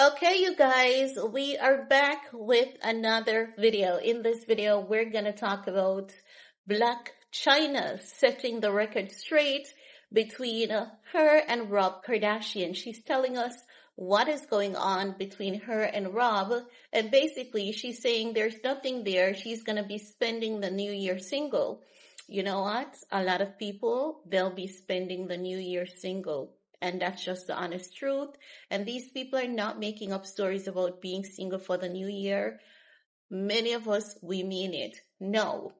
Okay, you guys, we are back with another video. In this video, we're going to talk about Blac Chyna setting the record straight between her and Rob Kardashian. She's telling us what is going on between her and Rob, and basically she's saying there's nothing there. She's going to be spending the New Year single. You know what? A lot of people, they'll be spending the New Year single. And that's just the honest truth. And these people are not making up stories about being single for the new year. Many of us, we mean it. No.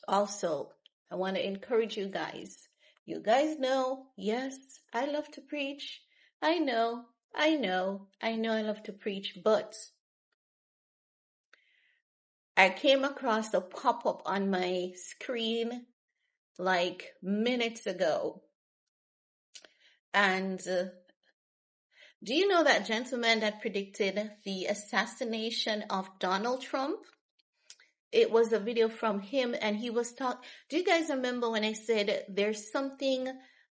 Also, I want to encourage you guys. You guys know, yes, I love to preach. I know I love to preach, but I came across a pop-up on my screen like minutes ago. And do you know that gentleman that predicted the assassination of Donald Trump? It was a video from him, and he was talking. Do you guys remember when I said there's something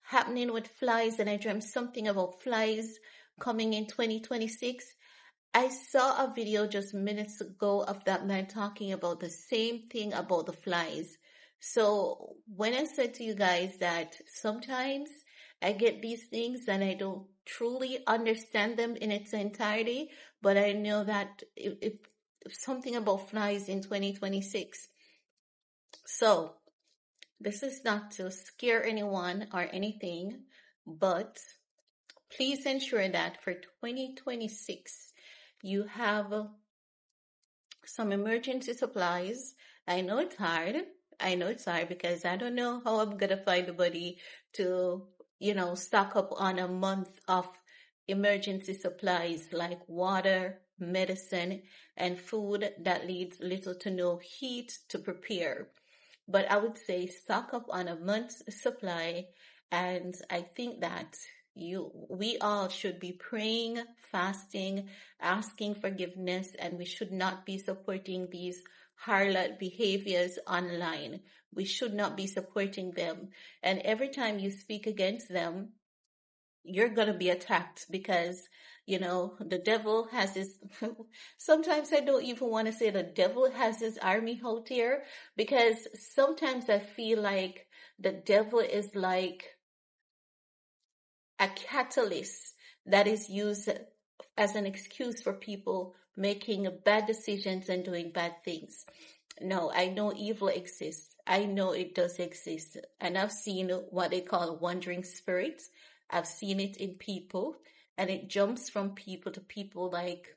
happening with flies, and I dreamt something about flies coming in 2026? I saw a video just minutes ago of that man talking about the same thing about the flies. So when I said to you guys that sometimes I get these things and I don't truly understand them in its entirety, but I know that if something about flies in 2026. So this is not to scare anyone or anything, but please ensure that for 2026, you have some emergency supplies. I know it's hard. Because I don't know how I'm going to find the money to, stock up on a month of emergency supplies like water, medicine, and food that needs little to no heat to prepare. But I would say stock up on a month's supply, and I think that we all should be praying, fasting, asking forgiveness, and we should not be supporting these harlot behaviors online. We should not be supporting them. And every time you speak against them, you're going to be attacked because, the devil has his, sometimes I don't even want to say the devil has his army out here, because sometimes I feel like the devil is like a catalyst that is used as an excuse for people making bad decisions and doing bad things. No, I know evil exists. I know it does exist. And I've seen what they call wandering spirits. I've seen it in people, and it jumps from people to people like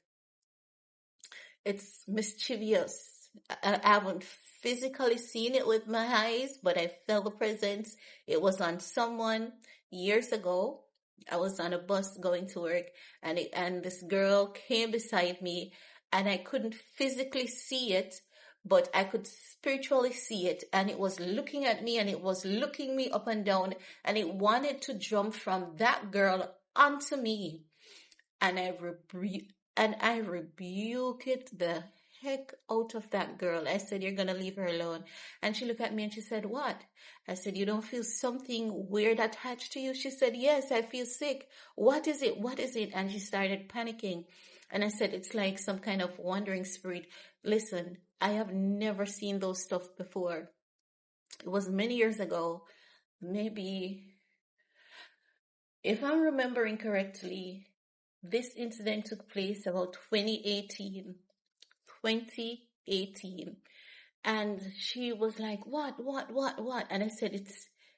it's mischievous. I haven't physically seen it with my eyes, but I felt the presence. It was on someone years ago. I was on a bus going to work, and this girl came beside me, and I couldn't physically see it, but I could spiritually see it, and it was looking at me, and it was looking me up and down, and it wanted to jump from that girl onto me, and I rebuked the heck out of that girl. I said, "You're gonna leave her alone." And she looked at me and she said, "What?" I said, "You don't feel something weird attached to you?" She said, "Yes, I feel sick." "What is it? What is it?" And she started panicking. And I said, "It's like some kind of wandering spirit." Listen, I have never seen those stuff before. It was many years ago, maybe, if I'm remembering correctly, this incident took place about 2018. And she was like, what? And I said,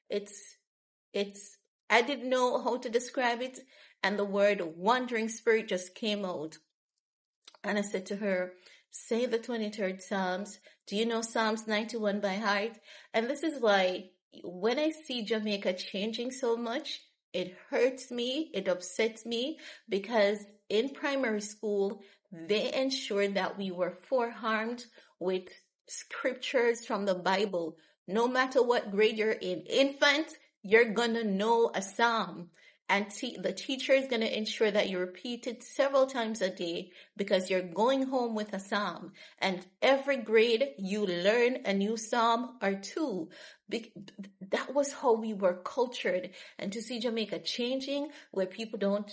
it's, I didn't know how to describe it. And the word wandering spirit just came out. And I said to her, say the 23rd Psalms. Do you know Psalms 91 by heart? And this is why when I see Jamaica changing so much, it hurts me, it upsets me, because in primary school, they ensured that we were forearmed with scriptures from the Bible. No matter what grade you're in, infant, you're gonna know a psalm. And the teacher is going to ensure that you repeat it several times a day, because you're going home with a psalm. And every grade, you learn a new psalm or two. That was how we were cultured. And to see Jamaica changing, where people don't,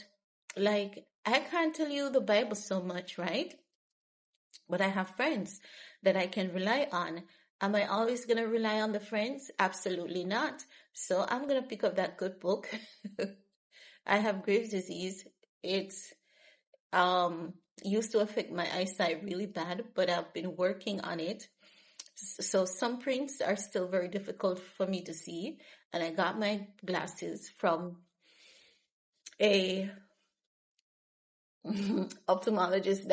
like, I can't tell you the Bible so much, right? But I have friends that I can rely on. Am I always going to rely on the friends? Absolutely not. So I'm going to pick up that good book. I have Graves' disease. It's used to affect my eyesight really bad, but I've been working on it. So some prints are still very difficult for me to see. And I got my glasses from a ophthalmologist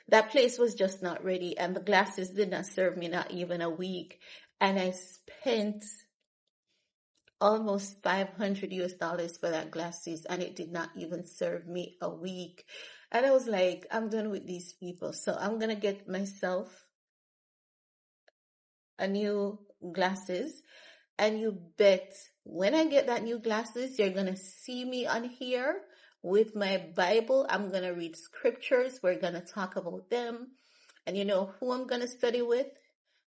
that place was just not ready, and the glasses did not serve me not even a week. And I spent almost $500 for that glasses, and it did not even serve me a week. And I was like, I'm done with these people. So I'm gonna get myself a new glasses. And you bet when I get that new glasses, you're gonna see me on here with my Bible. I'm gonna read scriptures. We're gonna talk about them. And you know who I'm gonna study with?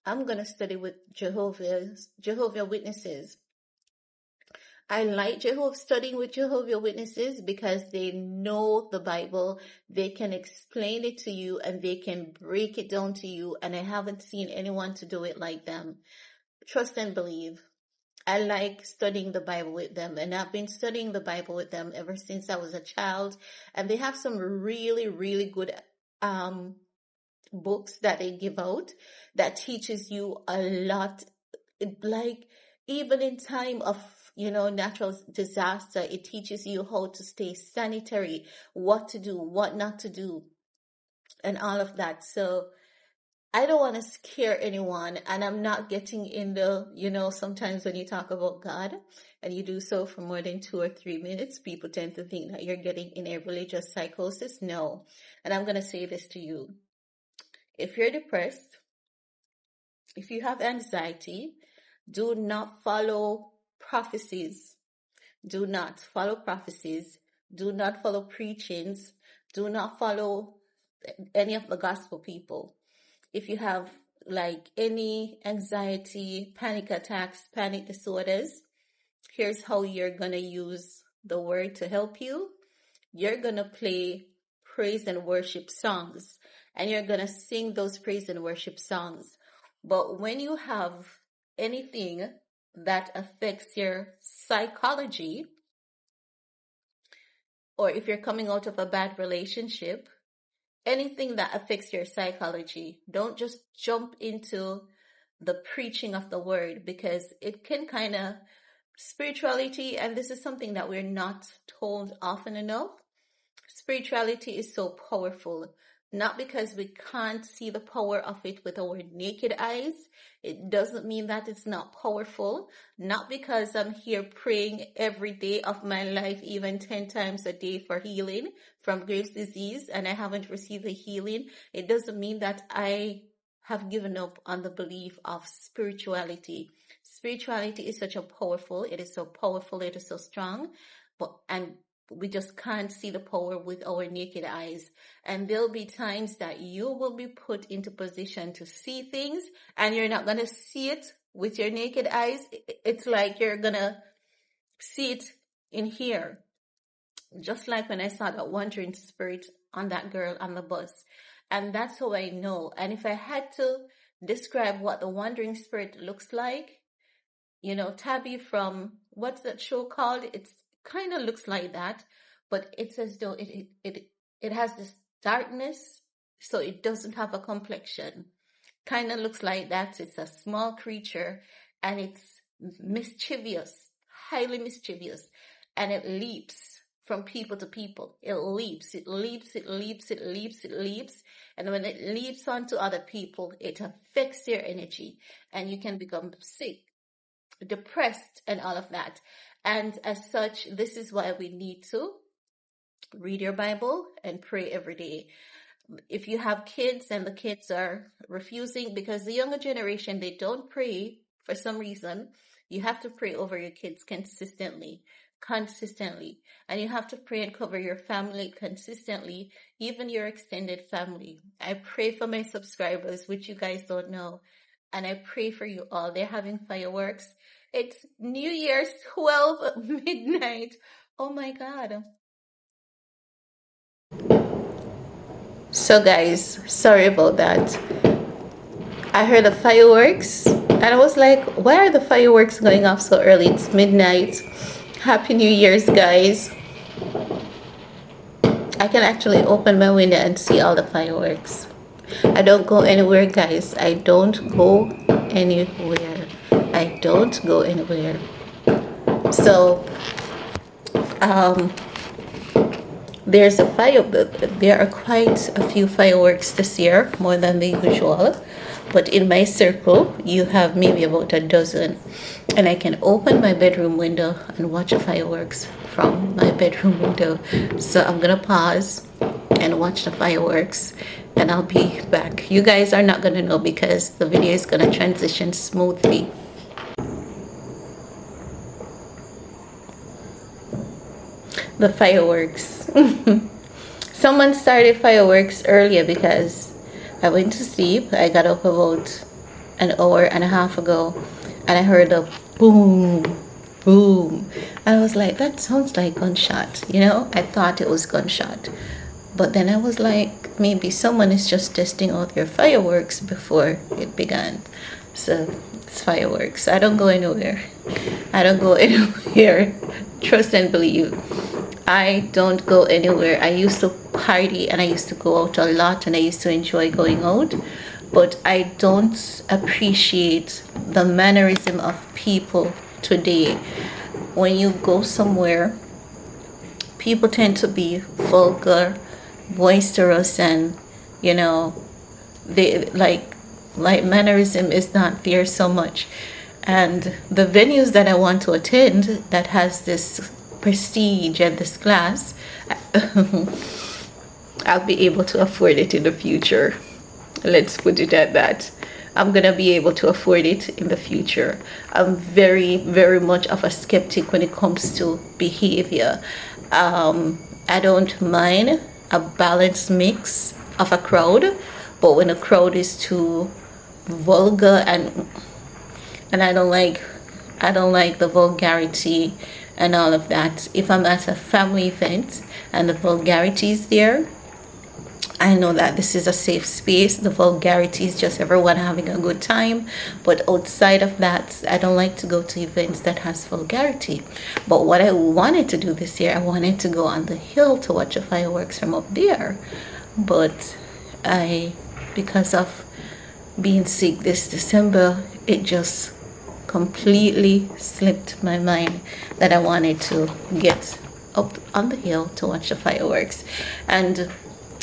I'm gonna study with Jehovah Witnesses. I like studying with Jehovah Witnesses because they know the Bible, they can explain it to you, and they can break it down to you. And I haven't seen anyone to do it like them. Trust and believe. I like studying the Bible with them, and I've been studying the Bible with them ever since I was a child. And they have some really, really good books that they give out that teaches you a lot. Like even in time of natural disaster, it teaches you how to stay sanitary, what to do, what not to do, and all of that. So I don't want to scare anyone, and I'm not getting in sometimes when you talk about God and you do so for more than 2 or 3 minutes, people tend to think that you're getting in a religious psychosis. No. And I'm going to say this to you. If you're depressed, if you have anxiety, do not follow prophecies. Do not follow prophecies. Do not follow preachings. Do not follow any of the gospel people. If you have like any anxiety, panic attacks, panic disorders, here's how you're going to use the word to help you. You're going to play praise and worship songs, and you're going to sing those praise and worship songs. But when you have anything that affects your psychology, or if you're coming out of a bad relationship, anything that affects your psychology, don't just jump into the preaching of the word, because it can kind of spirituality, and this is something that we're not told often enough. Spirituality is so powerful, not because we can't see the power of it with our naked eyes. It doesn't mean that it's not powerful. Not because I'm here praying every day of my life, even 10 times a day for healing from Graves' disease, and I haven't received the healing. It doesn't mean that I have given up on the belief of spirituality. Spirituality is it is so powerful, it is so strong, and we just can't see the power with our naked eyes. And there'll be times that you will be put into position to see things, and you're not going to see it with your naked eyes. It's like you're going to see it in here. Just like when I saw that wandering spirit on that girl on the bus. And that's how I know. And if I had to describe what the wandering spirit looks like, Tabby from, what's that show called? It's kind of looks like that, but it's as though it has this darkness, so it doesn't have a complexion. Kind of looks like that. It's a small creature, and it's mischievous, highly mischievous, and it leaps from people to people. It leaps, it leaps, it leaps, it leaps, it leaps. And when it leaps onto other people, it affects their energy, and you can become sick, depressed, and all of that. And as such, this is why we need to read your Bible and pray every day. If you have kids and the kids are refusing, because the younger generation, they don't pray for some reason, you have to pray over your kids consistently. And you have to pray and cover your family consistently, even your extended family. I pray for my subscribers, which you guys don't know. And I pray for you all. They're having fireworks. It's New Year's 12 midnight. Oh my God. So guys, sorry about that. I heard the fireworks and I was like, why are the fireworks going off so early? It's midnight. Happy New Year's, guys. I can actually open my window and see all the fireworks. I don't go anywhere, guys. I don't go anywhere. I don't go anywhere. So there's a there are quite a few fireworks this year, more than the usual, but in my circle you have maybe about a dozen, and I can open my bedroom window and watch the fireworks from my bedroom window. So I'm gonna pause and watch the fireworks and I'll be back. You guys are not gonna know because the video is gonna transition smoothly. The fireworks. Someone started fireworks earlier because I went to sleep. I got up about an hour and a half ago and I heard a boom, boom. I was like, that sounds like gunshot. You know, I thought it was gunshot. But then I was like, maybe someone is just testing out their fireworks before it began. So it's fireworks. I don't go anywhere. I don't go anywhere. Trust and believe. I don't go anywhere. I used to party and I used to go out a lot and I used to enjoy going out, but I don't appreciate the mannerism of people today. When you go somewhere, people tend to be vulgar, boisterous, and you know, they like mannerism is not there so much. And the venues that I want to attend that has this prestige and this class, I'll be able to afford it in the future. Let's put it at that. I'm gonna be able to afford it in the future. I'm very, very much of a skeptic when it comes to behavior. I don't mind a balanced mix of a crowd, but when a crowd is too vulgar and I don't like the vulgarity and all of that. If I'm at a family event and the vulgarity is there, I know that this is a safe space. The vulgarity is just everyone having a good time. But outside of that, I don't like to go to events that has vulgarity. But what I wanted to do this year, I wanted to go on the hill to watch the fireworks from up there. But because of being sick this December, it just completely slipped my mind that I wanted to get up on the hill to watch the fireworks. And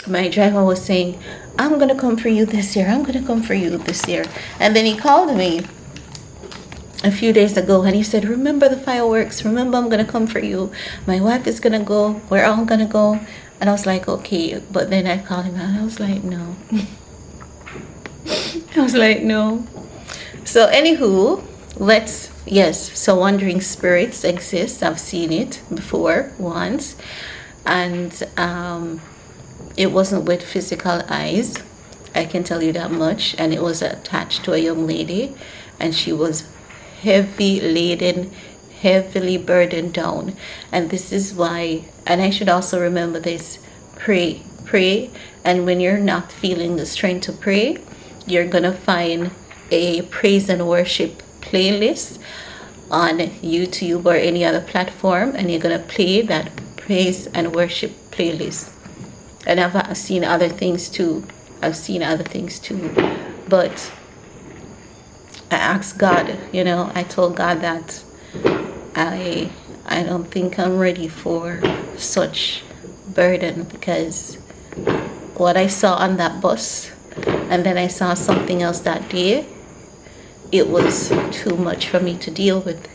my driver was saying, I'm gonna come for you this year, I'm gonna come for you this year. And then he called me a few days ago and he said, remember the fireworks, remember, I'm gonna come for you, my wife is gonna go, we're all gonna go. And I was like, okay. But then I called him and I was like, no. I was like, no. So anywho, so wandering spirits exist. I've seen it before once, and it wasn't with physical eyes, I can tell you that much. And it was attached to a young lady, and she was heavy laden, heavily burdened down. And this is why, and I should also remember this, pray. And when you're not feeling the strength to pray, you're gonna find a praise and worship playlist on YouTube or any other platform, and you're gonna play that praise and worship playlist. And I've seen other things too. But I asked God, I told God that I don't think I'm ready for such burden, because what I saw on that bus, and then I saw something else that day, it was too much for me to deal with.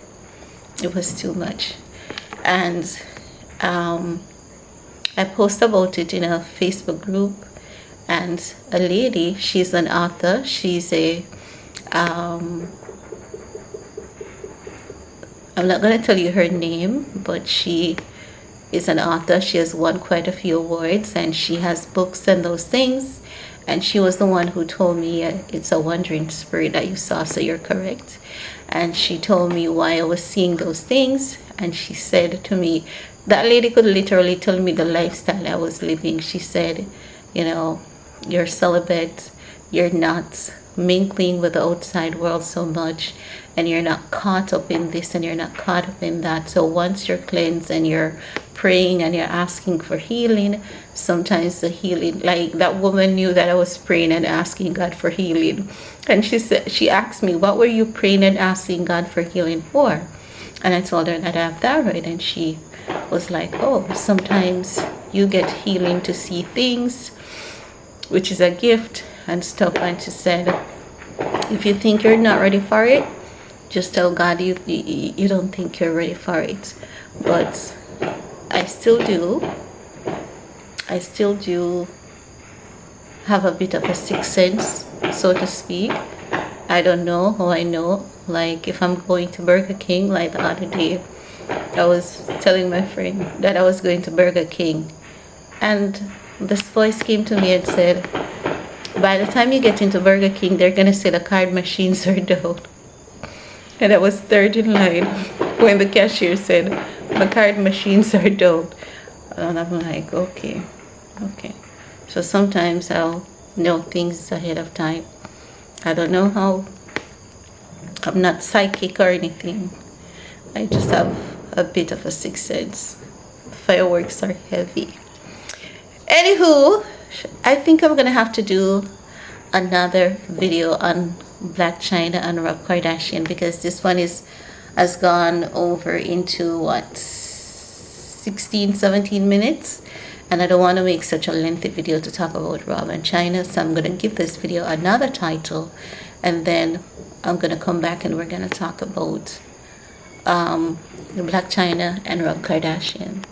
It was too much. And I posted about it in a Facebook group, and a lady, she's an author, she's I'm not going to tell you her name, but she is an author. She has won quite a few awards, and she has books and those things. And she was the one who told me, it's a wandering spirit that you saw, so you're correct. And she told me why I was seeing those things. And she said to me, that lady could literally tell me the lifestyle I was living. She said, you know, you're celibate, you're not mingling with the outside world so much, and you're not caught up in this and you're not caught up in that. So once you're cleansed and you're praying and you're asking for healing, sometimes the healing, like that woman knew that I was praying and asking God for healing, and she asked me, what were you praying and asking God for healing for? And I told her that I have thyroid, and she was like, oh, sometimes you get healing to see things, which is a gift and stuff. And she said, if you think you're not ready for it, just tell God you don't think you're ready for it. But I still do have a bit of a sixth sense, so to speak. I don't know how I know. Like if I'm going to Burger King, like the other day, I was telling my friend that I was going to Burger King, and this voice came to me and said, by the time you get into Burger King, they're gonna say the card machines are down. And I was third in line when the cashier said the card machines are down. And I'm like, okay. So sometimes I'll know things ahead of time. I don't know how. I'm not psychic or anything. I just have a bit of a sixth sense. Fireworks are heavy. Anywho, I think I'm gonna have to do another video on Blac Chyna and Rob Kardashian, because this one has gone over into what, 16-17 minutes, and I don't want to make such a lengthy video to talk about Rob and Chyna. So I'm gonna give this video another title, and then I'm gonna come back and we're gonna talk about Blac Chyna and Rob Kardashian.